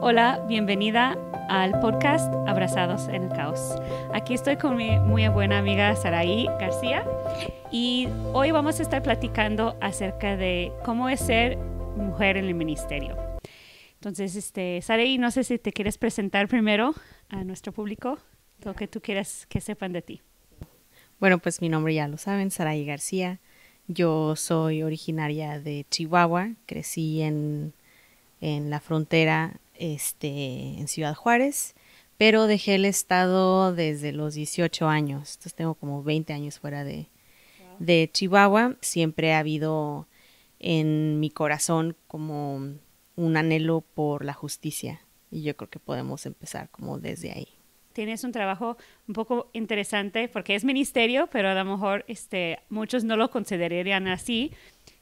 Hola, bienvenida al podcast Abrazados en el Caos. Aquí estoy con mi muy buena amiga Saraí García y hoy vamos a estar platicando acerca de cómo es ser mujer en el ministerio. Entonces, Saraí, no sé si te quieres presentar primero a nuestro público, lo que tú quieras que sepan de ti. Bueno, pues mi nombre ya lo saben, Saraí García. Yo soy originaria de Chihuahua, crecí en la frontera en Ciudad Juárez, pero dejé el estado desde los 18 años, entonces tengo como 20 años fuera de Chihuahua. Siempre ha habido en mi corazón como un anhelo por la justicia y yo creo que podemos empezar como desde ahí. Tienes un trabajo un poco interesante porque es ministerio, pero a lo mejor muchos no lo considerarían así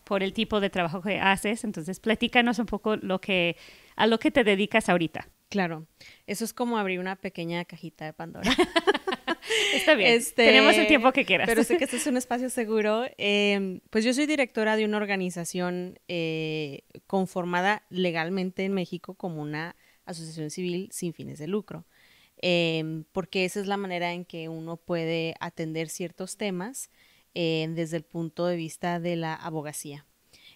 por el tipo de trabajo que haces. Entonces, platícanos un poco a lo que te dedicas ahorita. Claro, eso es como abrir una pequeña cajita de Pandora. Está bien, tenemos el tiempo que quieras. Pero sé que este es un espacio seguro. Pues yo soy directora de una organización conformada legalmente en México como una asociación civil sin fines de lucro. Porque esa es la manera en que uno puede atender ciertos temas desde el punto de vista de la abogacía.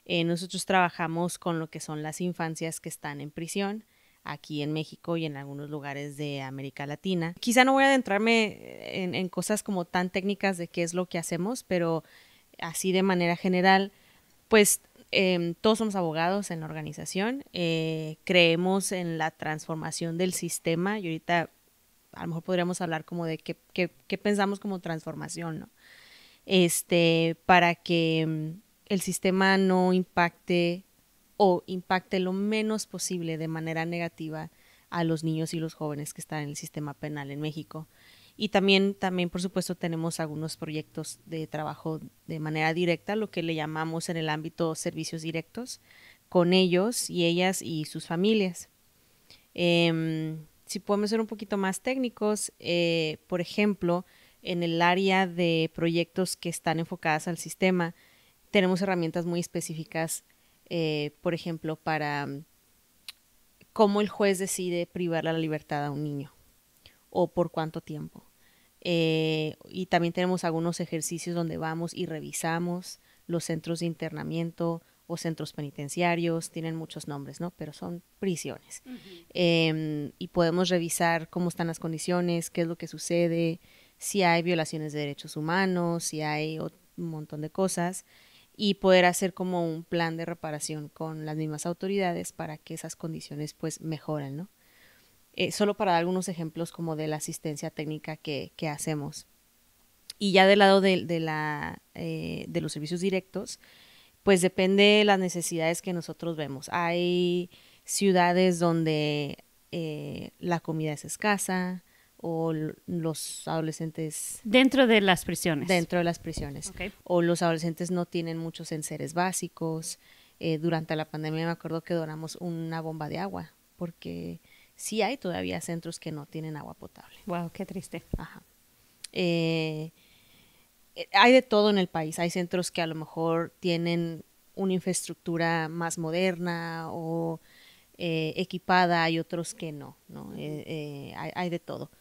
Nosotros trabajamos con lo que son las infancias que están en prisión aquí en México y en algunos lugares de América Latina. Quizá no voy a adentrarme en cosas como tan técnicas de qué es lo que hacemos, pero así de manera general, pues todos somos abogados en la organización, creemos en la transformación del sistema y ahorita a lo mejor podríamos hablar como de qué pensamos como transformación, ¿no? Para que el sistema no impacte o impacte lo menos posible de manera negativa a los niños y los jóvenes que están en el sistema penal en México. Y también, por supuesto, tenemos algunos proyectos de trabajo de manera directa, lo que le llamamos en el ámbito servicios directos, con ellos y ellas y sus familias. Si podemos ser un poquito más técnicos, por ejemplo, en el área de proyectos que están enfocadas al sistema, tenemos herramientas muy específicas, por ejemplo, para cómo el juez decide privar la libertad a un niño o por cuánto tiempo. Y también tenemos algunos ejercicios donde vamos y revisamos los centros de internamiento o centros penitenciarios, tienen muchos nombres, ¿no? Pero son prisiones. Y podemos revisar cómo están las condiciones, qué es lo que sucede, si hay violaciones de derechos humanos, si hay un montón de cosas, y poder hacer como un plan de reparación con las mismas autoridades para que esas condiciones pues mejoren, ¿no? Solo para dar algunos ejemplos como de la asistencia técnica que hacemos. Y ya del lado de los servicios directos, pues depende de las necesidades que nosotros vemos. Hay ciudades donde la comida es escasa o los adolescentes... Dentro de las prisiones. Dentro de las prisiones. Okay. O los adolescentes no tienen muchos enseres básicos. Durante la pandemia me acuerdo que donamos una bomba de agua porque sí hay todavía centros que no tienen agua potable. Wow, qué triste. Ajá. Hay de todo en el país. Hay centros que a lo mejor tienen una infraestructura más moderna o equipada y otros que no, ¿no? Hay de todo.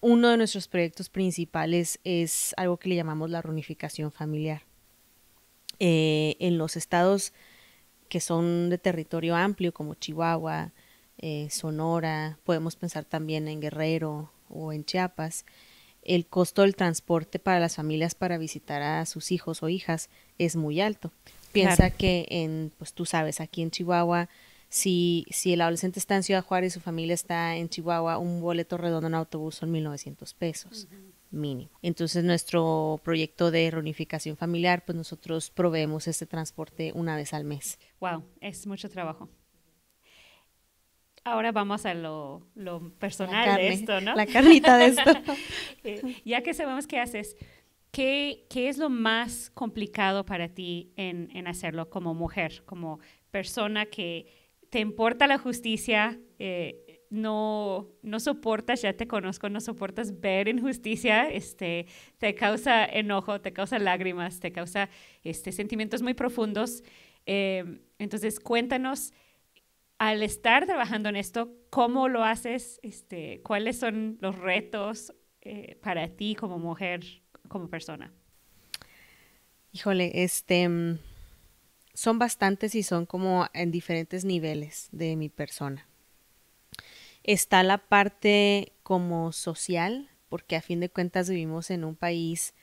Uno de nuestros proyectos principales es algo que le llamamos la reunificación familiar. En los estados que son de territorio amplio como Chihuahua, Sonora, podemos pensar también en Guerrero o en Chiapas, el costo del transporte para las familias para visitar a sus hijos o hijas es muy alto. Piensa que pues tú sabes, aquí en Chihuahua, si el adolescente está en Ciudad Juárez y su familia está en Chihuahua, un boleto redondo en autobús son 1,900 pesos, mínimo. Entonces nuestro proyecto de reunificación familiar, pues nosotros proveemos este transporte una vez al mes. Wow, es mucho trabajo. Ahora vamos a lo personal de esto, ¿no? La carnita de esto. Ya que sabemos qué haces, ¿qué es lo más complicado para ti en hacerlo como mujer, como persona que te importa la justicia, no soportas, ya te conozco, no soportas ver injusticia, te causa enojo, te causa lágrimas, te causa sentimientos muy profundos. Entonces, cuéntanos al estar trabajando en esto, ¿cómo lo haces? ¿Cuáles son los retos para ti como mujer, como persona? Híjole, son bastantes y son como en diferentes niveles de mi persona. Está la parte como social, porque a fin de cuentas vivimos en un país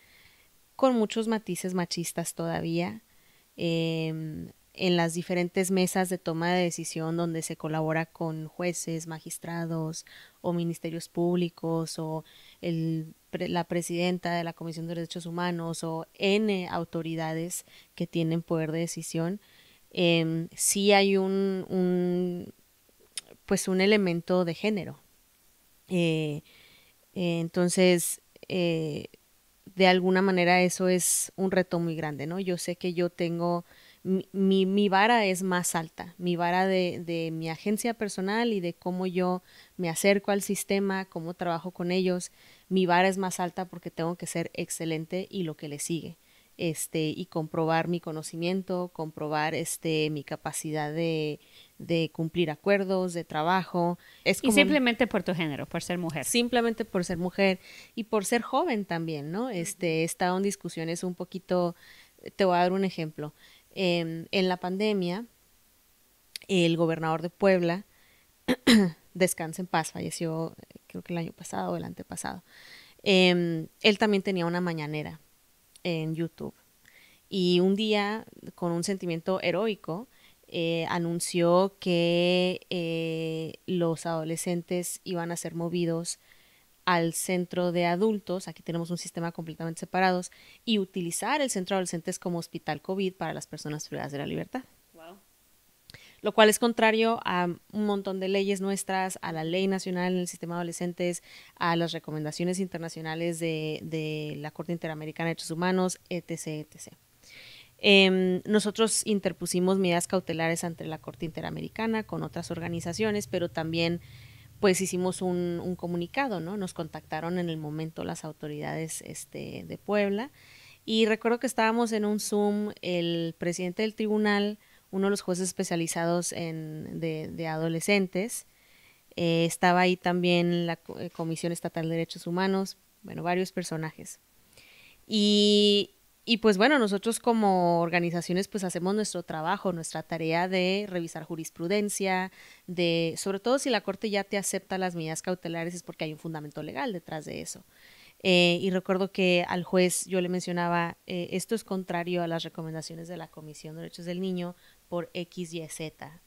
con muchos matices machistas todavía. En las diferentes mesas de toma de decisión donde se colabora con jueces, magistrados o ministerios públicos o la presidenta de la Comisión de Derechos Humanos o N autoridades que tienen poder de decisión, sí hay pues un elemento de género. Entonces, de alguna manera eso es un reto muy grande, ¿no? Yo sé que yo tengo, mi vara es más alta, mi vara de mi agencia personal y de cómo yo me acerco al sistema, cómo trabajo con ellos, mi vara es más alta porque tengo que ser excelente y lo que le sigue. Y comprobar mi conocimiento, comprobar mi capacidad de cumplir acuerdos, de trabajo. Es Y como simplemente por tu género, por ser mujer. simplemente por ser mujer y por ser joven también, ¿no? He estado en discusiones un poquito, te voy a dar un ejemplo. En la pandemia, el gobernador de Puebla, descansa en paz, falleció creo que el año pasado o el antepasado. Él también tenía una mañanera en YouTube y un día, con un sentimiento heroico, anunció que los adolescentes iban a ser movidos al centro de adultos, aquí tenemos un sistema completamente separados, y utilizar el centro de adolescentes como hospital COVID para las personas privadas de la libertad. Wow. Lo cual es contrario a un montón de leyes nuestras, a la ley nacional en el sistema de adolescentes, a las recomendaciones internacionales de la Corte Interamericana de Derechos Humanos, etc., etc. Nosotros interpusimos medidas cautelares ante la Corte Interamericana con otras organizaciones, pero también pues hicimos un comunicado, ¿no? Nos contactaron en el momento las autoridades de Puebla y recuerdo que estábamos en un Zoom, el presidente del tribunal, uno de los jueces especializados de adolescentes, estaba ahí también la Comisión Estatal de Derechos Humanos, bueno, varios personajes. Y pues bueno, nosotros como organizaciones pues hacemos nuestro trabajo, nuestra tarea de revisar jurisprudencia, sobre todo si la Corte ya te acepta las medidas cautelares es porque hay un fundamento legal detrás de eso. Y recuerdo que al juez yo le mencionaba, esto es contrario a las recomendaciones de la Comisión de Derechos del Niño por X, Y, Z,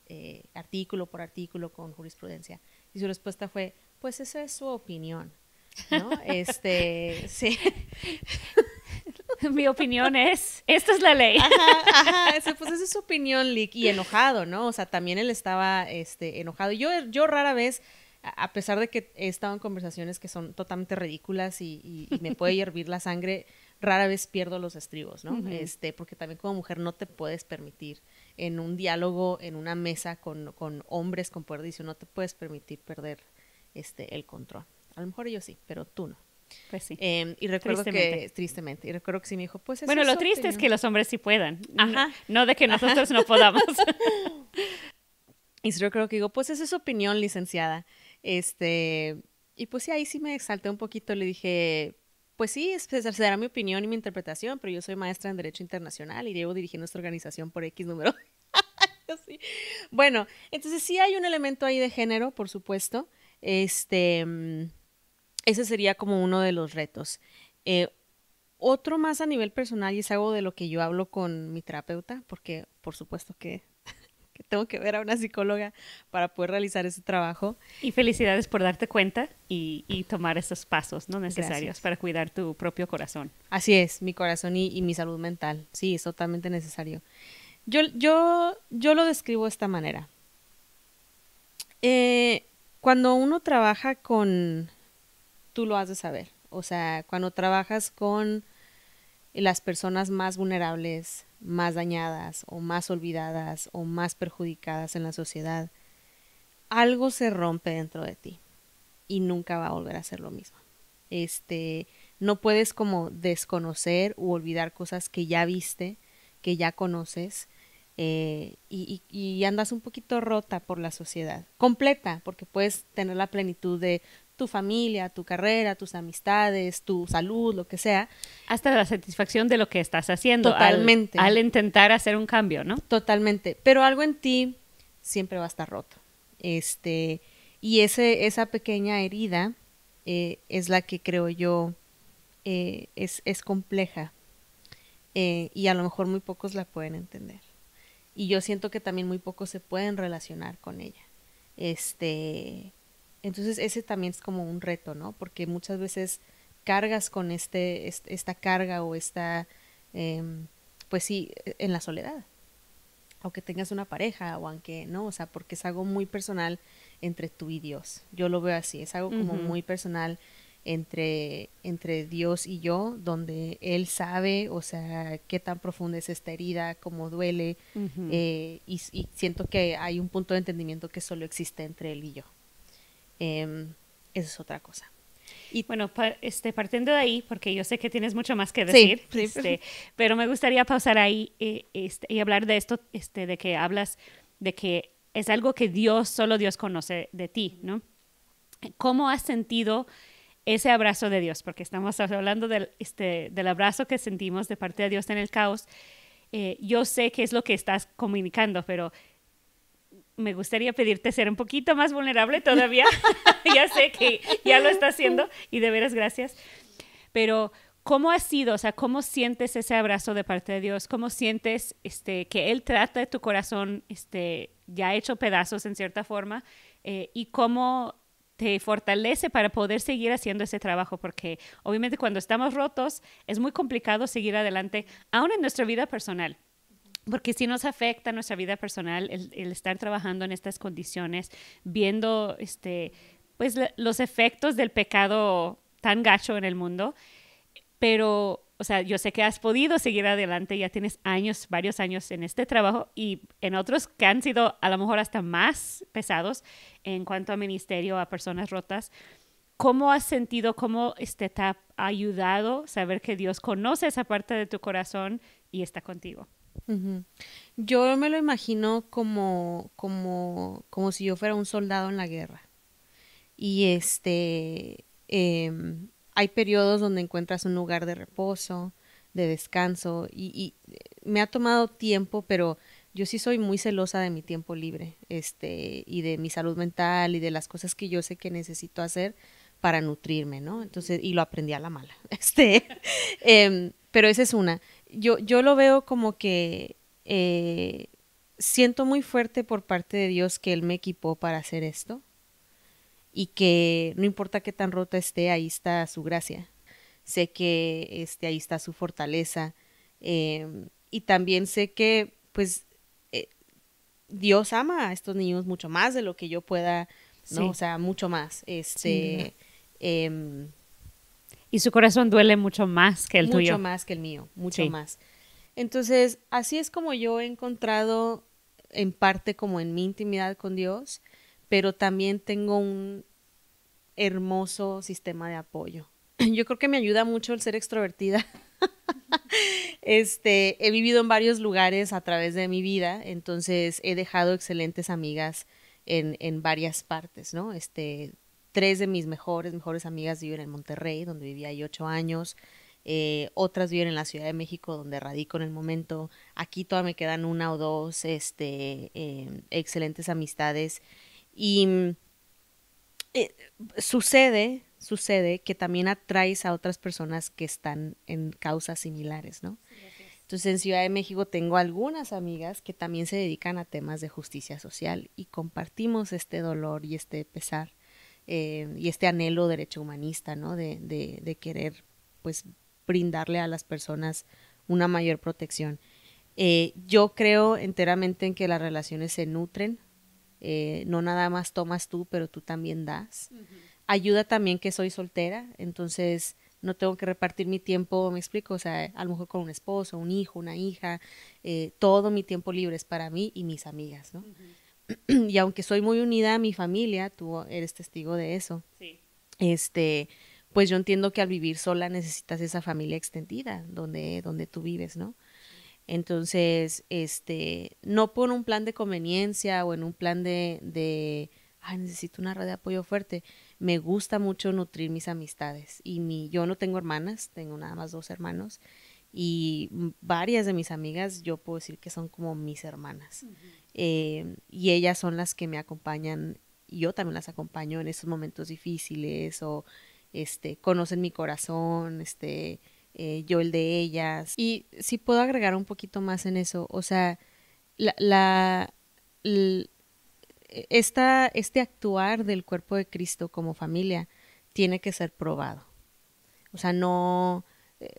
artículo por artículo con jurisprudencia. Y su respuesta fue, pues esa es su opinión, ¿no? Sí. Mi opinión es, esta es la ley. Pues esa es su opinión, Lick, y enojado, ¿no? O sea, también él estaba enojado. Yo rara vez, a pesar de que he estado en conversaciones que son totalmente ridículas y me puede hervir la sangre, rara vez pierdo los estribos, ¿no? Uh-huh. Porque también como mujer no te puedes permitir en un diálogo, en una mesa con hombres con poder de decisión, no te puedes permitir perder el control. A lo mejor yo sí, pero tú no. Pues sí. Y recuerdo tristemente, y recuerdo que sí me dijo, pues eso bueno, es lo triste opinión. Es que los hombres sí puedan. Ajá. No de que nosotros no podamos. Y yo creo que digo, pues esa es su opinión, licenciada. Y pues sí, ahí sí me exalté un poquito, le dije, pues sí, será mi opinión y mi interpretación, pero yo soy maestra en Derecho Internacional y llevo dirigiendo esta organización por X número. Sí. Bueno, entonces sí hay un elemento ahí de género, por supuesto. Ese sería como uno de los retos. Otro más a nivel personal, y es algo de lo que yo hablo con mi terapeuta, porque por supuesto que tengo que ver a una psicóloga para poder realizar ese trabajo. Y felicidades por darte cuenta y tomar esos pasos, ¿no? Necesarios. Gracias. Para cuidar tu propio corazón. Así es, mi corazón y mi salud mental. Sí, es totalmente necesario. Yo lo describo de esta manera. Cuando uno trabaja con... Tú lo has de saber. O sea, cuando trabajas con las personas más vulnerables, más dañadas o más olvidadas o más perjudicadas en la sociedad, algo se rompe dentro de ti y nunca va a volver a ser lo mismo. No puedes como desconocer u olvidar cosas que ya viste, que ya conoces, y andas un poquito rota por la sociedad, completa, porque puedes tener la plenitud de tu familia, tu carrera, tus amistades, tu salud, lo que sea. Hasta la satisfacción de lo que estás haciendo Totalmente. al intentar hacer un cambio, ¿no? Totalmente, pero algo en ti siempre va a estar roto. Y esa pequeña herida es la que creo yo es compleja y a lo mejor muy pocos la pueden entender. Y yo siento que también muy pocos se pueden relacionar con ella. Entonces ese también es como un reto, ¿no? Porque muchas veces cargas con esta carga o pues sí, en la soledad. Aunque tengas una pareja o aunque no, o sea, porque es algo muy personal entre tú y Dios. Yo lo veo así, es algo como muy personal entre Dios y yo, donde Él sabe, o sea, qué tan profunda es esta herida, cómo duele, y siento que hay un punto de entendimiento que solo existe entre Él y yo. Esa es otra cosa. Y bueno, partiendo de ahí, porque yo sé que tienes mucho más que decir, sí. Pero me gustaría pausar ahí y hablar de esto, de que hablas de que es algo que solo Dios conoce de ti, ¿no? ¿Cómo has sentido ese abrazo de Dios? Porque estamos hablando del abrazo que sentimos de parte de Dios en el caos. Yo sé que es lo que estás comunicando, pero me gustaría pedirte ser un poquito más vulnerable todavía. Ya sé que ya lo está haciendo y de veras gracias. Pero ¿cómo ha sido? O sea, ¿cómo sientes ese abrazo de parte de Dios? ¿Cómo sientes que Él trata de tu corazón ya hecho pedazos en cierta forma? ¿Y cómo te fortalece para poder seguir haciendo ese trabajo? Porque obviamente cuando estamos rotos es muy complicado seguir adelante, aún en nuestra vida personal. Porque sí nos afecta nuestra vida personal el estar trabajando en estas condiciones, viendo pues los efectos del pecado tan gacho en el mundo. Pero, o sea, yo sé que has podido seguir adelante, ya tienes varios años en este trabajo y en otros que han sido a lo mejor hasta más pesados en cuanto a ministerio a personas rotas. ¿Cómo has sentido, cómo te ha ayudado saber que Dios conoce esa parte de tu corazón y está contigo? Yo me lo imagino como si yo fuera un soldado en la guerra. Y hay periodos donde encuentras un lugar de reposo, de descanso, y me ha tomado tiempo, pero yo sí soy muy celosa de mi tiempo libre, y de mi salud mental y de las cosas que yo sé que necesito hacer para nutrirme, ¿no? Entonces, y lo aprendí a la mala, pero esa es una. Yo lo veo como que siento muy fuerte por parte de Dios que Él me equipó para hacer esto y que no importa qué tan rota esté, ahí está su gracia. Sé que ahí está su fortaleza y también sé que pues Dios ama a estos niños mucho más de lo que yo pueda, ¿no? Sí. O sea, mucho más. Y su corazón duele mucho más que el tuyo. Mucho más que el mío, mucho más. Entonces, así es como yo he encontrado en parte como en mi intimidad con Dios, pero también tengo un hermoso sistema de apoyo. Yo creo que me ayuda mucho el ser extrovertida. He vivido en varios lugares a través de mi vida, entonces he dejado excelentes amigas en varias partes, ¿no? Tres de mis mejores amigas viven en Monterrey, donde viví ahí 8 años. Otras viven en la Ciudad de México, donde radico en el momento. Aquí todavía me quedan una o dos excelentes amistades. Y sucede que también atraes a otras personas que están en causas similares, ¿no? Entonces en Ciudad de México tengo algunas amigas que también se dedican a temas de justicia social y compartimos este dolor y este pesar y este anhelo derecho humanista, ¿no? De querer pues brindarle a las personas una mayor protección. Yo creo enteramente en que las relaciones se nutren, no nada más tomas tú, pero tú también das. Ayuda también que soy soltera, entonces no tengo que repartir mi tiempo, me explico, o sea, a lo mejor con un esposo, un hijo, una hija, todo mi tiempo libre es para mí y mis amigas, ¿no? Y aunque soy muy unida a mi familia, tú eres testigo de eso. Sí. Pues yo entiendo que al vivir sola necesitas esa familia extendida donde tú vives, ¿no? Entonces, no por un plan de conveniencia o en un plan ay, necesito una red de apoyo fuerte. Me gusta mucho nutrir mis amistades. Yo no tengo hermanas, tengo nada más 2 hermanos. Y varias de mis amigas, yo puedo decir que son como mis hermanas. Y ellas son las que me acompañan, y yo también las acompaño en esos momentos difíciles, o conocen mi corazón, yo el de ellas. Y si puedo agregar un poquito más en eso, o sea, la, la, l- este actuar del cuerpo de Cristo como familia tiene que ser probado. O sea, no,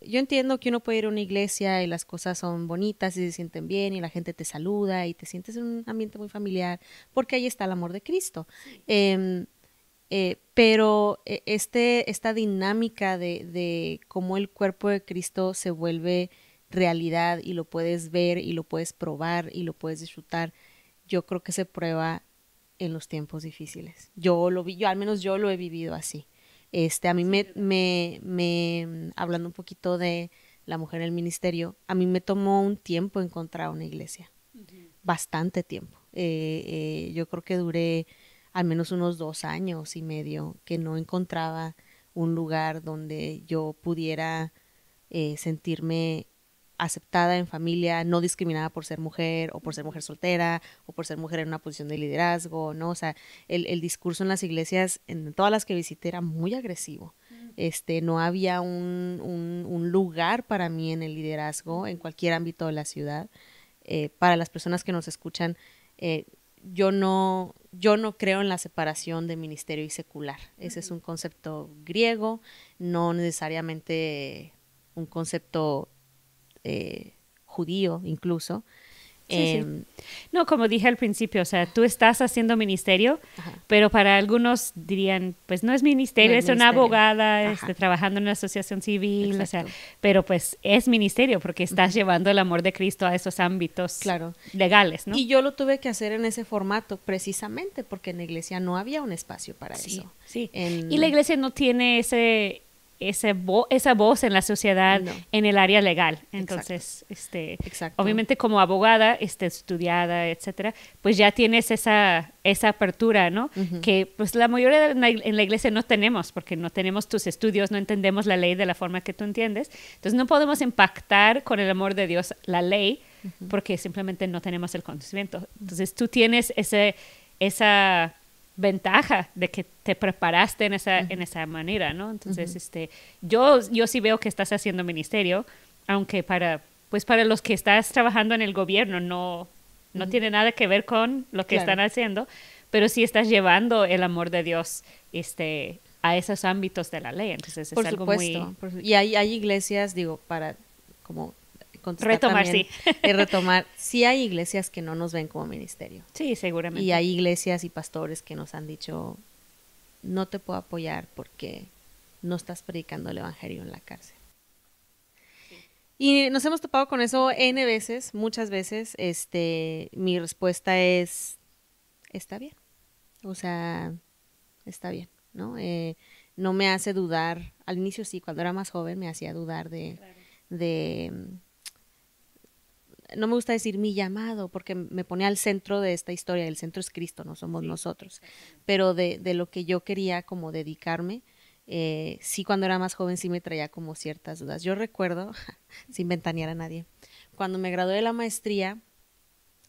yo entiendo que uno puede ir a una iglesia y las cosas son bonitas y se sienten bien y la gente te saluda y te sientes en un ambiente muy familiar porque ahí está el amor de Cristo. Em, pero esta dinámica de cómo el cuerpo de Cristo se vuelve realidad y lo puedes ver y lo puedes probar y lo puedes disfrutar, yo creo que se prueba en los tiempos difíciles. Al menos yo lo he vivido así. A mí hablando un poquito de la mujer en el ministerio, a mí me tomó un tiempo encontrar una iglesia, bastante tiempo. Yo creo que duré al menos unos 2 años y medio que no encontraba un lugar donde yo pudiera sentirme aceptada en familia, no discriminada por ser mujer o por ser mujer soltera o por ser mujer en una posición de liderazgo, ¿no? O sea, el discurso en las iglesias, en todas las que visité, era muy agresivo. No había un lugar para mí en el liderazgo en cualquier ámbito de la ciudad. Para las personas que nos escuchan, yo no creo en la separación de ministerio y secular. Ese es un concepto griego, no necesariamente un concepto judío incluso. Sí. No, como dije al principio, o sea, tú estás haciendo ministerio, pero para algunos dirían, pues no es ministerio, No es es una ministerio. abogada, trabajando en una asociación civil, o sea, Exacto. pero pues es ministerio porque estás llevando el amor de Cristo a esos ámbitos Claro. legales, ¿no? Y yo lo tuve que hacer en ese formato precisamente porque en la iglesia no había un espacio para Sí, eso. sí. Y la iglesia no tiene esa voz en la sociedad, No. en el área legal. Entonces, Exacto. obviamente como abogada, estudiada, etcétera, pues ya tienes esa apertura, ¿no? Que pues la mayoría en la iglesia no tenemos, porque no tenemos tus estudios, no entendemos la ley de la forma que tú entiendes. Entonces no podemos impactar con el amor de Dios la ley, porque simplemente no tenemos el conocimiento. Entonces tú tienes esa ventaja de que te preparaste en esa manera, ¿no? Entonces, yo sí veo que estás haciendo ministerio, aunque para los que estás trabajando en el gobierno no tiene nada que ver con lo que están haciendo, pero sí estás llevando el amor de Dios, a esos ámbitos de la ley. Entonces, Por es algo supuesto. muy... Y hay iglesias, digo, para como retomar, también, sí. retomar, sí hay iglesias que no nos ven como ministerio. Sí, seguramente. Y hay iglesias y pastores que nos han dicho, no te puedo apoyar porque no estás predicando el evangelio en la cárcel. Sí. Y nos hemos topado con eso N veces, muchas veces. Mi respuesta es, está bien. O sea, está bien, ¿no? No me hace dudar, al inicio sí, cuando era más joven me hacía dudar de no me gusta decir mi llamado, porque me pone al centro de esta historia, el centro es Cristo, no somos nosotros, pero de lo que yo quería como dedicarme, sí cuando era más joven sí me traía como ciertas dudas. Yo recuerdo, sin ventanear a nadie, cuando me gradué de la maestría,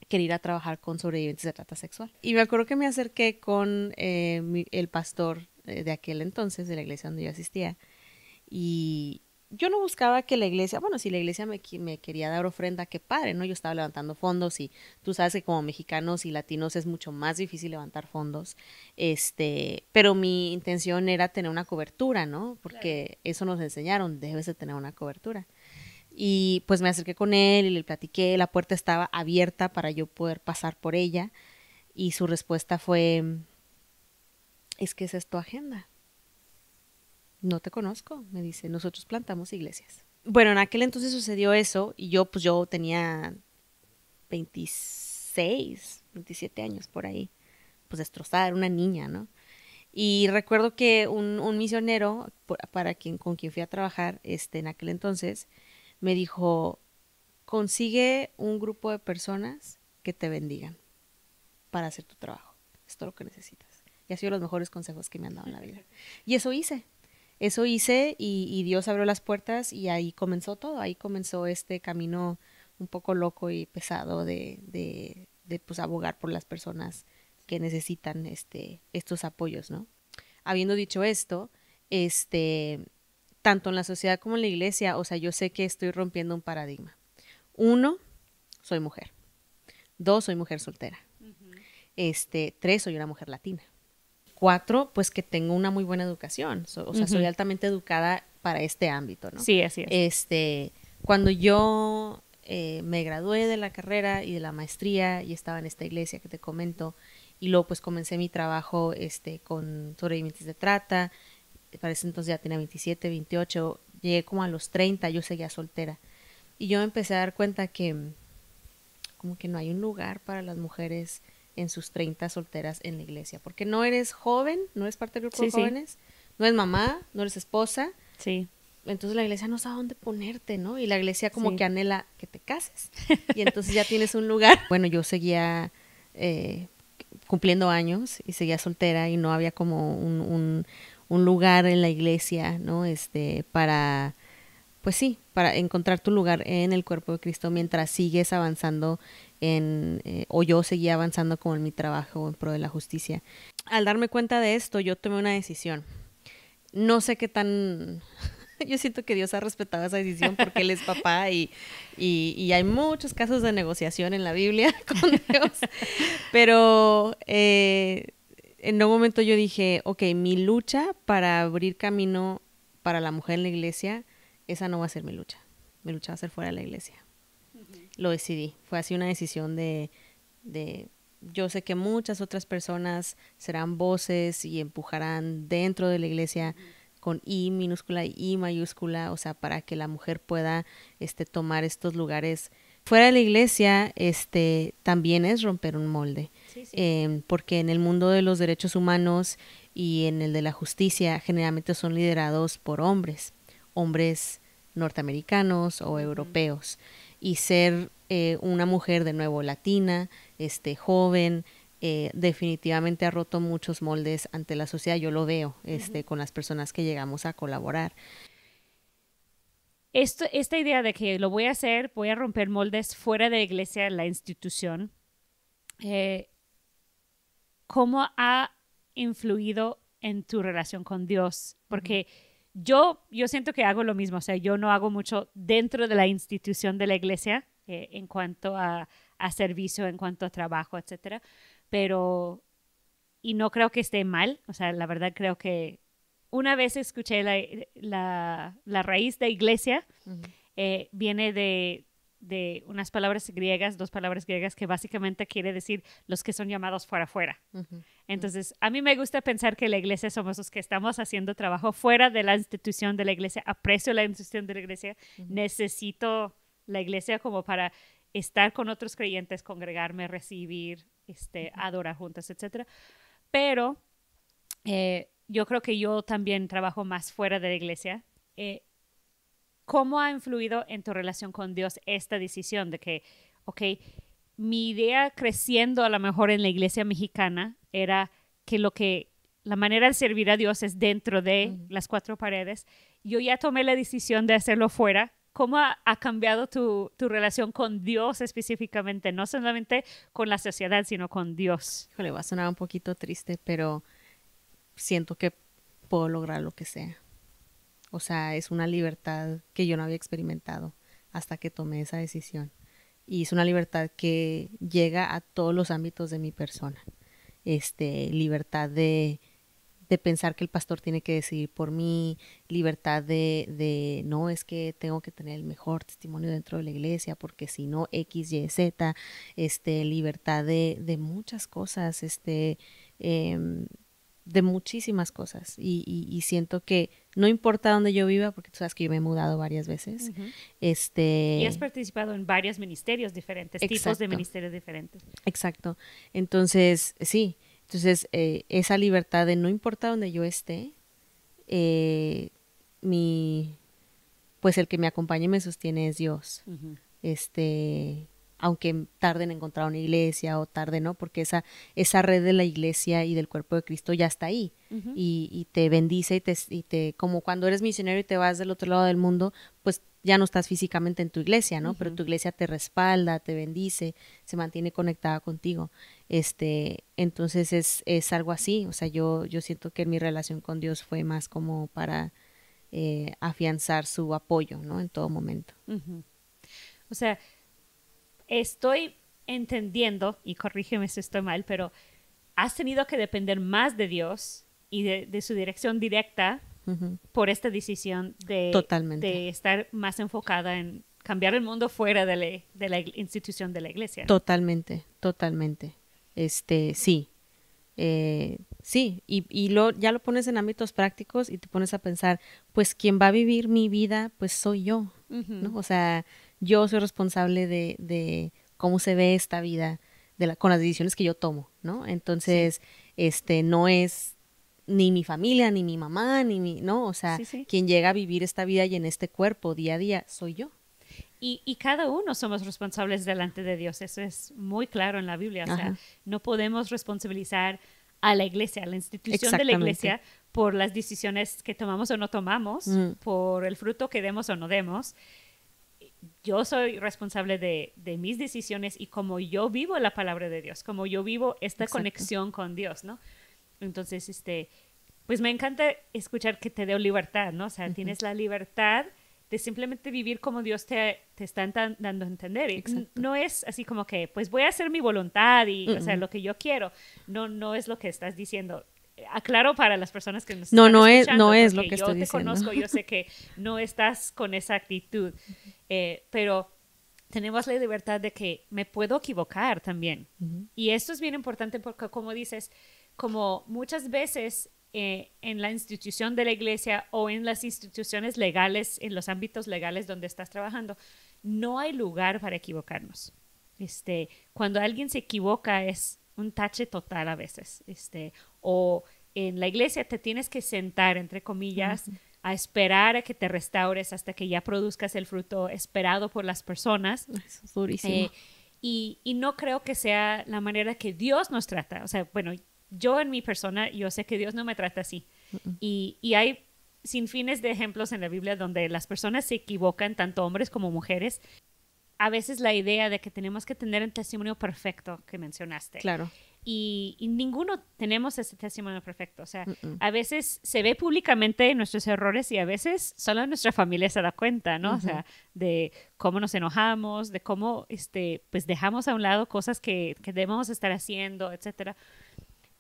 quería ir a trabajar con sobrevivientes de trata sexual. Y me acuerdo que me acerqué con el pastor de aquel entonces, de la iglesia donde yo asistía, y yo no buscaba que la iglesia, bueno, si la iglesia me quería dar ofrenda, qué padre, ¿no? Yo estaba levantando fondos y tú sabes que como mexicanos y latinos es mucho más difícil levantar fondos, pero mi intención era tener una cobertura, ¿no? Porque eso nos enseñaron, debes de tener una cobertura. Y pues me acerqué con él y le platiqué, la puerta estaba abierta para yo poder pasar por ella y su respuesta fue, es que esa es tu agenda. No te conozco, me dice, nosotros plantamos iglesias. Bueno, en aquel entonces sucedió eso y yo tenía 26, 27 años por ahí, pues destrozada, era una niña, ¿no? Y recuerdo que un misionero con quien fui a trabajar en aquel entonces me dijo, consigue un grupo de personas que te bendigan para hacer tu trabajo. Es todo lo que necesitas. Y ha sido los mejores consejos que me han dado en la vida. Y eso hice. Y Dios abrió las puertas y ahí comenzó todo. Ahí comenzó este camino un poco loco y pesado de pues abogar por las personas que necesitan estos apoyos, ¿no? Habiendo dicho esto, tanto en la sociedad como en la iglesia, o sea, yo sé que estoy rompiendo un paradigma. 1, soy mujer. 2, soy mujer soltera. 3, soy una mujer latina. 4, pues que tengo una muy buena educación. O sea, soy altamente educada para este ámbito, ¿no? Sí, así es. Cuando yo me gradué de la carrera y de la maestría y estaba en esta iglesia que te comento, y luego pues comencé mi trabajo con sobrevivientes de trata. Para ese entonces ya tenía 27, 28, llegué como a los 30, yo seguía soltera. Y yo me empecé a dar cuenta que como que no hay un lugar para las mujeres en sus 30 solteras en la iglesia, porque no eres joven, no eres parte del grupo de jóvenes, no eres mamá, no eres esposa. Sí. Entonces la iglesia no sabe dónde ponerte, ¿no? Y la iglesia como que anhela que te cases. Y entonces ya tienes un lugar. Bueno, yo seguía cumpliendo años y seguía soltera y no había como un lugar en la iglesia, ¿no? Para, pues sí, para encontrar tu lugar en el cuerpo de Cristo mientras sigues avanzando o yo seguía avanzando como en mi trabajo en pro de la justicia. Al darme cuenta de esto, yo tomé una decisión. No sé qué tan... Yo siento que Dios ha respetado esa decisión porque Él es papá y hay muchos casos de negociación en la Biblia con Dios. Pero en un momento yo dije, ok, mi lucha para abrir camino para la mujer en la iglesia, esa no va a ser mi lucha. Mi lucha va a ser fuera de la iglesia. Lo decidí. Fue así una decisión de yo sé que muchas otras personas serán voces y empujarán dentro de la iglesia con I minúscula y I mayúscula, o sea, para que la mujer pueda tomar estos lugares. Fuera de la iglesia, también es romper un molde, porque en el mundo de los derechos humanos y en el de la justicia generalmente son liderados por hombres norteamericanos o europeos, y ser una mujer de nuevo latina, joven, definitivamente ha roto muchos moldes ante la sociedad. Yo lo veo con las personas que llegamos a colaborar. Esta idea de que lo voy a hacer, voy a romper moldes fuera de la iglesia, la institución, ¿cómo ha influido en tu relación con Dios? Porque yo siento que hago lo mismo, o sea, yo no hago mucho dentro de la institución de la iglesia en cuanto a servicio, en cuanto a trabajo, etcétera, pero, y no creo que esté mal, o sea, la verdad creo que una vez escuché la raíz de iglesia, viene de unas palabras griegas, 2 palabras griegas que básicamente quiere decir los que son llamados fuera. Entonces, a mí me gusta pensar que la iglesia somos los que estamos haciendo trabajo fuera de la institución de la iglesia, aprecio la institución de la iglesia, necesito la iglesia como para estar con otros creyentes, congregarme, recibir, adorar juntos, etcétera. Pero yo creo que yo también trabajo más fuera de la iglesia. ¿Cómo ha influido en tu relación con Dios esta decisión de que, ok, mi idea creciendo a lo mejor en la iglesia mexicana era que la manera de servir a Dios es dentro de las 4 paredes? Yo ya tomé la decisión de hacerlo fuera. ¿Cómo ha cambiado tu relación con Dios específicamente? No solamente con la sociedad, sino con Dios. Híjole, va a sonar un poquito triste, pero siento que puedo lograr lo que sea. O sea, es una libertad que yo no había experimentado hasta que tomé esa decisión. Y es una libertad que llega a todos los ámbitos de mi persona. Libertad de pensar que el pastor tiene que decidir por mí, libertad de no, es que tengo que tener el mejor testimonio dentro de la iglesia, porque si no, X, Y, Z, libertad de muchas cosas, de muchísimas cosas. Y siento que no importa dónde yo viva, porque tú sabes que yo me he mudado varias veces. Y has participado en varios ministerios diferentes, tipos de ministerios diferentes. Exacto. Entonces, sí. Entonces, esa libertad de no importa donde yo esté, pues el que me acompaña y me sostiene es Dios. aunque tarde en encontrar una iglesia o tarde, ¿no? Porque esa red de la iglesia y del cuerpo de Cristo ya está ahí. Y te bendice como cuando eres misionero y te vas del otro lado del mundo, pues ya no estás físicamente en tu iglesia, ¿no? Pero tu iglesia te respalda, te bendice, se mantiene conectada contigo. Entonces es algo así. O sea, yo siento que mi relación con Dios fue más como para afianzar su apoyo, ¿no? En todo momento. O sea, estoy entendiendo, y corrígeme si estoy mal, pero has tenido que depender más de Dios y de su dirección directa por esta decisión de estar más enfocada en cambiar el mundo fuera de la institución de la iglesia. Totalmente. Sí. Sí, ya lo pones en ámbitos prácticos y te pones a pensar, pues quien va a vivir mi vida, pues soy yo, ¿no? O sea, yo soy responsable de cómo se ve esta vida, con las decisiones que yo tomo, ¿no? Entonces, no es ni mi familia, ni mi mamá, ¿no? O sea, quien llega a vivir esta vida y en este cuerpo día a día soy yo. Y cada uno somos responsables delante de Dios. Eso es muy claro en la Biblia. O sea, no podemos responsabilizar a la iglesia, a la institución de la iglesia, por las decisiones que tomamos o no tomamos, por el fruto que demos o no demos. Yo soy responsable de mis decisiones y como yo vivo la palabra de Dios, como yo vivo esta conexión con Dios, ¿no? Entonces, pues me encanta escuchar que te dio libertad, ¿no? O sea, tienes la libertad de simplemente vivir como Dios te está dando a entender. Y no es así como que, pues voy a hacer mi voluntad y, o sea, lo que yo quiero. No es lo que estás diciendo. Aclaro para las personas que nos están escuchando. No es lo que estoy diciendo. Yo te conozco, yo sé que no estás con esa actitud. Pero tenemos la libertad de que me puedo equivocar también. Y esto es bien importante porque, como dices, como muchas veces en la institución de la iglesia o en las instituciones legales, en los ámbitos legales donde estás trabajando, no hay lugar para equivocarnos. Cuando alguien se equivoca es un tache total a veces. O en la iglesia te tienes que sentar, entre comillas, a esperar a que te restaures hasta que ya produzcas el fruto esperado por las personas. Eso es durísimo. Y no creo que sea la manera que Dios nos trata. O sea, bueno, yo en mi persona, yo sé que Dios no me trata así. Y hay sin fines de ejemplos en la Biblia donde las personas se equivocan, tanto hombres como mujeres. A veces la idea de que tenemos que tener el testimonio perfecto que mencionaste. Claro. Y ninguno tenemos ese testimonio perfecto. O sea, a veces se ve públicamente nuestros errores y a veces solo nuestra familia se da cuenta, ¿no? O sea, de cómo nos enojamos, de cómo pues dejamos a un lado cosas que debemos estar haciendo, etcétera.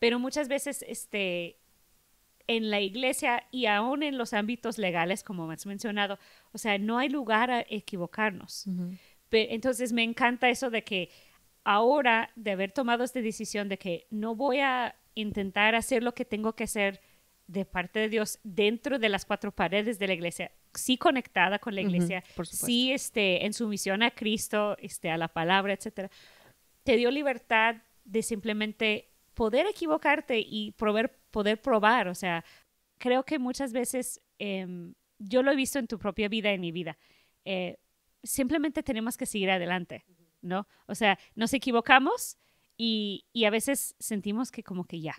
Pero muchas veces en la iglesia y aún en los ámbitos legales, como has mencionado, o sea, no hay lugar a equivocarnos. Entonces me encanta eso de que ahora, de haber tomado esta decisión de que no voy a intentar hacer lo que tengo que hacer de parte de Dios dentro de las cuatro paredes de la iglesia, sí conectada con la iglesia, sí en sumisión a Cristo, a la palabra, etcétera, te dio libertad de simplemente poder equivocarte y poder probar. O sea, creo que muchas veces, yo lo he visto en tu propia vida, en mi vida, simplemente tenemos que seguir adelante, ¿no? O sea, nos equivocamos y a veces sentimos que como que ya.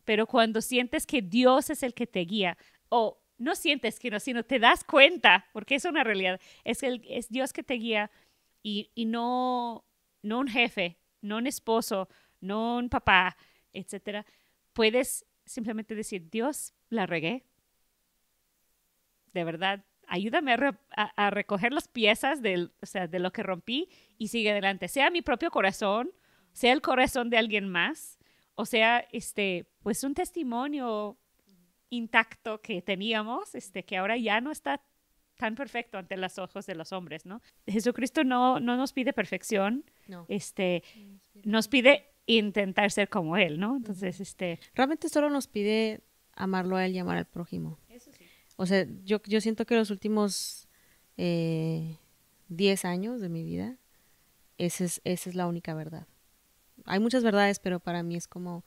Pero cuando sientes que Dios es el que te guía, o no sientes que no, sino te das cuenta, porque es una realidad, es Dios que te guía y no un jefe, no un esposo, no un papá, etcétera, puedes simplemente decir, Dios, la regué. De verdad, ayúdame a recoger las piezas de lo que rompí y sigue adelante. Sea mi propio corazón, sea el corazón de alguien más, o sea, pues un testimonio intacto que teníamos, que ahora ya no está tan perfecto ante los ojos de los hombres, ¿no? Jesucristo no nos pide perfección, no. Nos pide intentar ser como Él, ¿no? Entonces, Realmente solo nos pide amarlo a Él y amar al prójimo. Eso sí. O sea, yo siento que los últimos 10 años de mi vida, esa es la única verdad. Hay muchas verdades, pero para mí es como...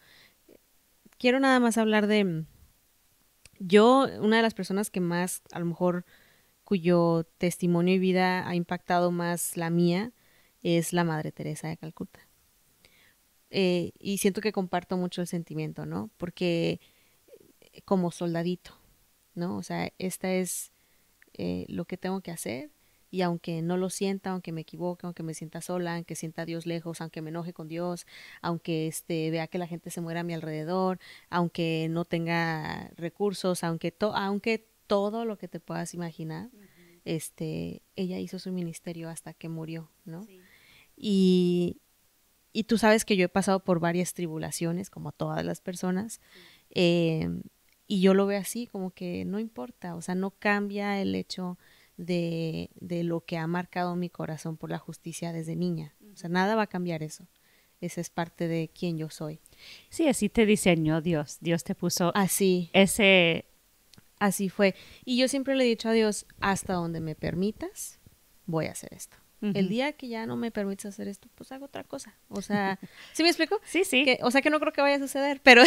Quiero nada más hablar de... Yo, una de las personas que más, a lo mejor, cuyo testimonio y vida ha impactado más la mía es la Madre Teresa de Calcuta. Y siento que comparto mucho el sentimiento, ¿no? Porque como soldadito, ¿no? O sea, esta es lo que tengo que hacer, y aunque no lo sienta, aunque me equivoque, aunque me sienta sola, aunque sienta a Dios lejos, aunque me enoje con Dios, aunque vea que la gente se muere a mi alrededor, aunque no tenga recursos, aunque todo lo que te puedas imaginar, ella hizo su ministerio hasta que murió, ¿no? Sí. Y tú sabes que yo he pasado por varias tribulaciones, como todas las personas, y yo lo veo así, como que no importa, o sea, no cambia el hecho de lo que ha marcado mi corazón por la justicia desde niña. O sea, nada va a cambiar eso. Esa es parte de quién yo soy. Sí, así te diseñó Dios. Dios te puso así. Así fue. Y yo siempre le he dicho a Dios, hasta donde me permitas, voy a hacer esto. El día que ya no me permites hacer esto, pues hago otra cosa. O sea, ¿sí me explico? Sí, sí. O sea, que no creo que vaya a suceder, pero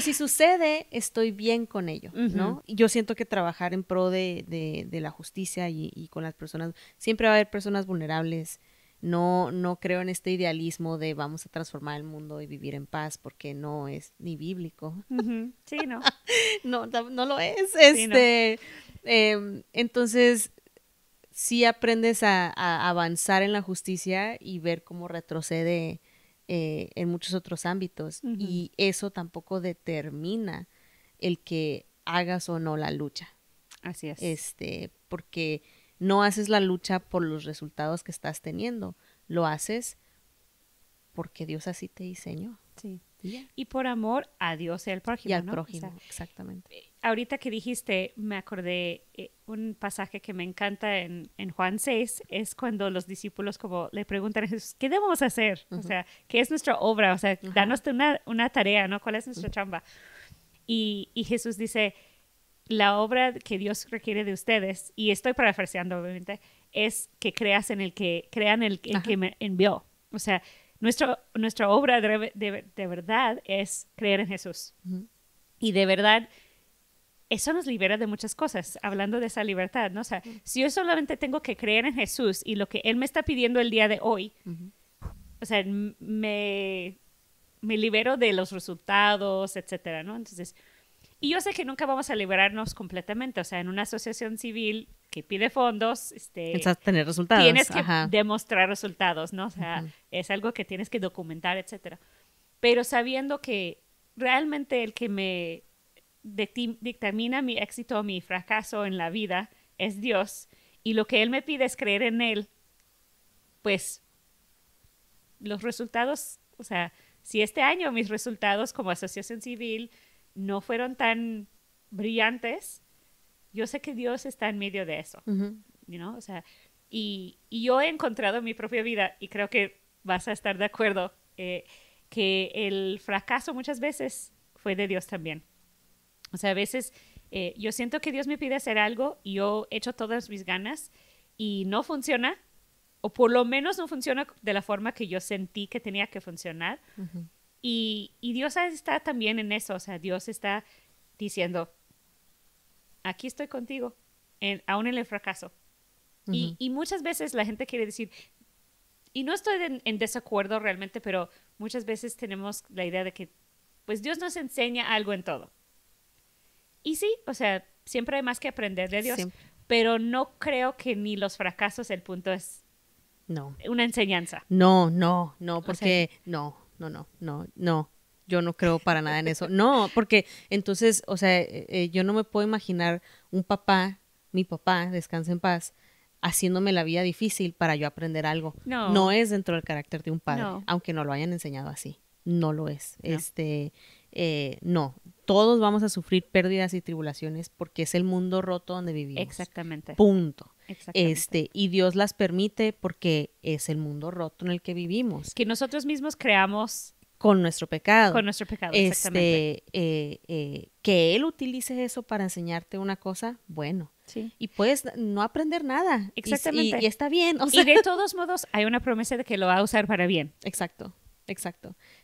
si sucede, estoy bien con ello, ¿no? Y yo siento que trabajar en pro de la justicia y con las personas, siempre va a haber personas vulnerables. No creo en este idealismo de vamos a transformar el mundo y vivir en paz, porque no es ni bíblico. Sí, no. no lo es. Sí, no. Entonces, sí aprendes a avanzar en la justicia y ver cómo retrocede en muchos otros ámbitos. Y eso tampoco determina el que hagas o no la lucha. Así es. Porque no haces la lucha por los resultados que estás teniendo, lo haces porque Dios así te diseñó. Sí. Y por amor a Dios y al prójimo. Y al prójimo, ¿no? Exactamente. Ahorita que dijiste, me acordé un pasaje que me encanta en Juan 6, es cuando los discípulos como le preguntan a Jesús, ¿qué debemos hacer? O sea, ¿qué es nuestra obra? O sea, danos una tarea, ¿no? ¿Cuál es nuestra chamba? Y Jesús dice, la obra que Dios requiere de ustedes, y estoy parafraseando obviamente, es que crean en el que me envió. O sea, nuestra obra de verdad es creer en Jesús. Y de verdad, eso nos libera de muchas cosas, hablando de esa libertad, ¿no? O sea, si yo solamente tengo que creer en Jesús y lo que Él me está pidiendo el día de hoy, o sea, me libero de los resultados, etcétera, ¿no? Entonces, y yo sé que nunca vamos a liberarnos completamente, o sea, en una asociación civil que pide fondos, necesitas tener resultados. Tienes que demostrar resultados, ¿no? O sea, es algo que tienes que documentar, etcétera. Pero sabiendo que realmente el que me dictamina mi éxito o mi fracaso en la vida es Dios, y lo que Él me pide es creer en Él, pues los resultados, o sea, si este año mis resultados como asociación civil no fueron tan brillantes, yo sé que Dios está en medio de eso, you know? O sea, y yo he encontrado en mi propia vida, y creo que vas a estar de acuerdo, que el fracaso muchas veces fue de Dios también. O sea, a veces yo siento que Dios me pide hacer algo y yo echo todas mis ganas y no funciona, o por lo menos no funciona de la forma que yo sentí que tenía que funcionar. Y Dios está también en eso, o sea, Dios está diciendo, aquí estoy contigo, aún en el fracaso. Y muchas veces la gente quiere decir, y no estoy en desacuerdo realmente, pero muchas veces tenemos la idea de que, pues Dios nos enseña algo en todo. Y sí, o sea, siempre hay más que aprender de Dios, pero no creo que ni los fracasos, el punto es una enseñanza. No, porque no. Yo no creo para nada en eso. No, porque entonces, o sea, yo no me puedo imaginar mi papá, descansa en paz, haciéndome la vida difícil para yo aprender algo. No es dentro del carácter de un padre, aunque no lo hayan enseñado así. No lo es. No. Todos vamos a sufrir pérdidas y tribulaciones porque es el mundo roto donde vivimos. Exactamente. Punto. Y Dios las permite porque es el mundo roto en el que vivimos. Que nosotros mismos creamos con nuestro pecado. Con nuestro pecado, exactamente. Que Él utilice eso para enseñarte una cosa, bueno. Sí. Y puedes no aprender nada. Exactamente. Y está bien. O sea. Y de todos modos hay una promesa de que lo va a usar para bien. Exacto.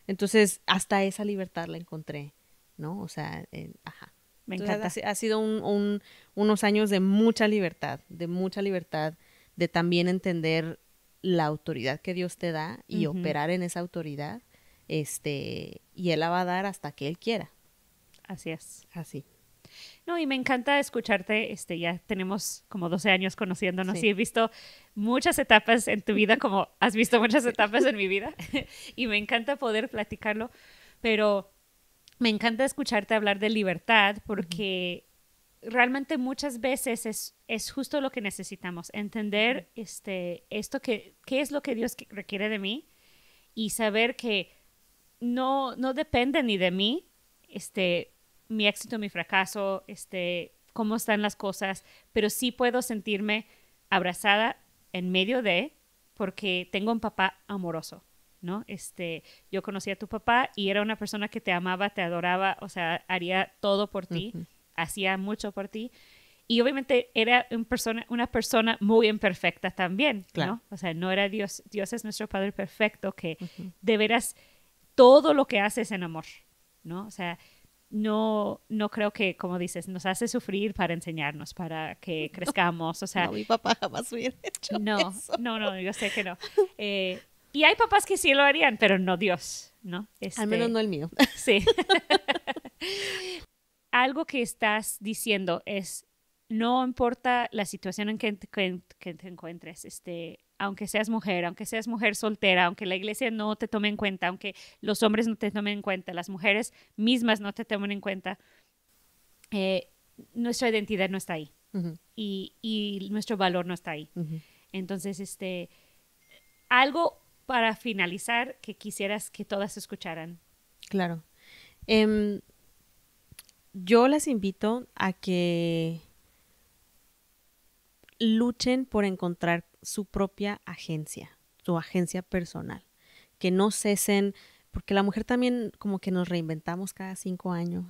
Entonces, hasta esa libertad la encontré, ¿no? O sea, Me Entonces, encanta. ha sido unos años de mucha libertad, de también entender la autoridad que Dios te da y operar en esa autoridad, y Él la va a dar hasta que Él quiera. Así es. Así. No, y me encanta escucharte. Ya tenemos como 12 años conociéndonos y he visto muchas etapas en tu vida, como has visto muchas etapas en mi vida. Y me encanta poder platicarlo, pero me encanta escucharte hablar de libertad porque realmente muchas veces es justo lo que necesitamos, entender esto qué es lo que Dios requiere de mí y saber que no depende ni de mí, mi éxito, mi fracaso, cómo están las cosas, pero sí puedo sentirme abrazada en medio de, porque tengo un papá amoroso, ¿no? Yo conocí a tu papá y era una persona que te amaba, te adoraba, o sea, haría todo por ti, hacía mucho por ti. Y obviamente era una persona muy imperfecta también, claro. ¿no? O sea, no era Dios. Dios es nuestro Padre perfecto que de veras todo lo que hace es en amor, ¿no? O sea, no creo que, como dices, nos hace sufrir para enseñarnos, para que crezcamos, o sea. No, mi papá jamás hubiera hecho eso. No, yo sé que no. Y hay papás que sí lo harían, pero no Dios, ¿no? Al menos no el mío. Sí. Algo que estás diciendo es, no importa la situación en que te encuentres, aunque seas mujer soltera, aunque la iglesia no te tome en cuenta, aunque los hombres no te tomen en cuenta, las mujeres mismas no te tomen en cuenta, nuestra identidad no está ahí. Y nuestro valor no está ahí. Entonces, algo para finalizar que quisieras que todas escucharan. Claro. Yo las invito a que luchen por encontrar su propia agencia, su agencia personal. Que no cesen, porque la mujer también como que nos reinventamos cada 5 años.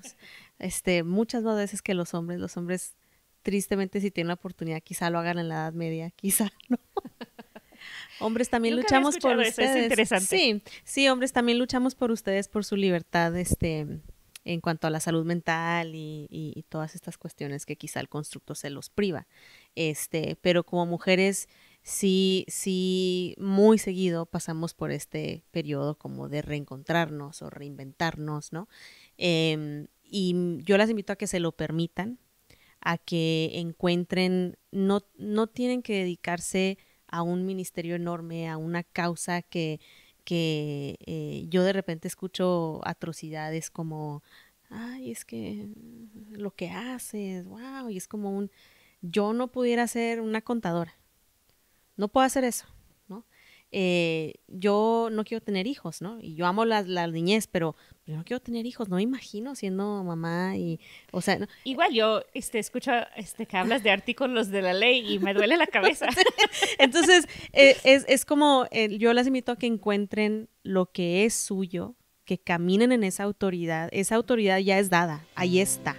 Muchas más veces que los hombres tristemente si tienen la oportunidad quizá lo hagan en la Edad Media, quizá no. Hombres también Nunca luchamos por eso, ustedes. es interesante. Sí, hombres también luchamos por ustedes, por su libertad, en cuanto a la salud mental y todas estas cuestiones que quizá el constructo se los priva. Pero como mujeres sí, muy seguido pasamos por este periodo como de reencontrarnos o reinventarnos, ¿no? Y yo las invito a que se lo permitan, a que encuentren, no tienen que dedicarse a un ministerio enorme, a una causa que yo de repente escucho atrocidades como, ay, es que lo que haces, wow, y es como yo no pudiera ser una contadora, no puedo hacer eso, ¿no? Yo no quiero tener hijos, ¿no? Y yo amo la niñez, pero yo no quiero tener hijos, no me imagino siendo mamá y, o sea... No. Igual yo escucho que hablas de artículos de la ley y me duele la cabeza. Entonces, es como, yo las invito a que encuentren lo que es suyo, que caminen en esa autoridad ya es dada, ahí está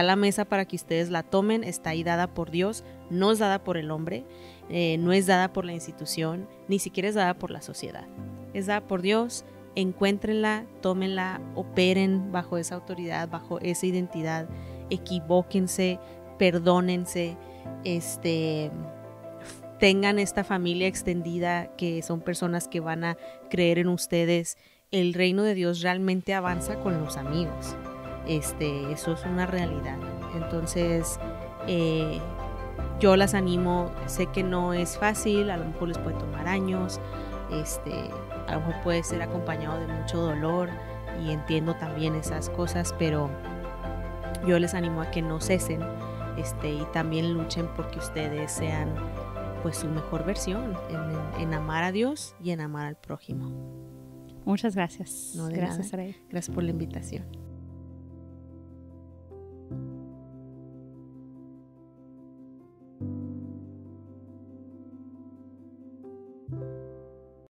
la mesa para que ustedes la tomen, está ahí dada por Dios, no es dada por el hombre, no es dada por la institución, ni siquiera es dada por la sociedad, es dada por Dios. Encuéntrenla, tómenla, operen bajo esa autoridad, bajo esa identidad, equivóquense, perdónense, tengan esta familia extendida que son personas que van a creer en ustedes. El reino de Dios realmente avanza con los amigos. Eso es una realidad. Entonces, yo las animo, sé que no es fácil, a lo mejor les puede tomar años, a lo mejor puede ser acompañado de mucho dolor y entiendo también esas cosas, pero yo les animo a que no cesen, y también luchen porque ustedes sean pues su mejor versión en amar a Dios y en amar al prójimo. Muchas gracias. No, de gracias, nada. Sarai. Gracias por la invitación.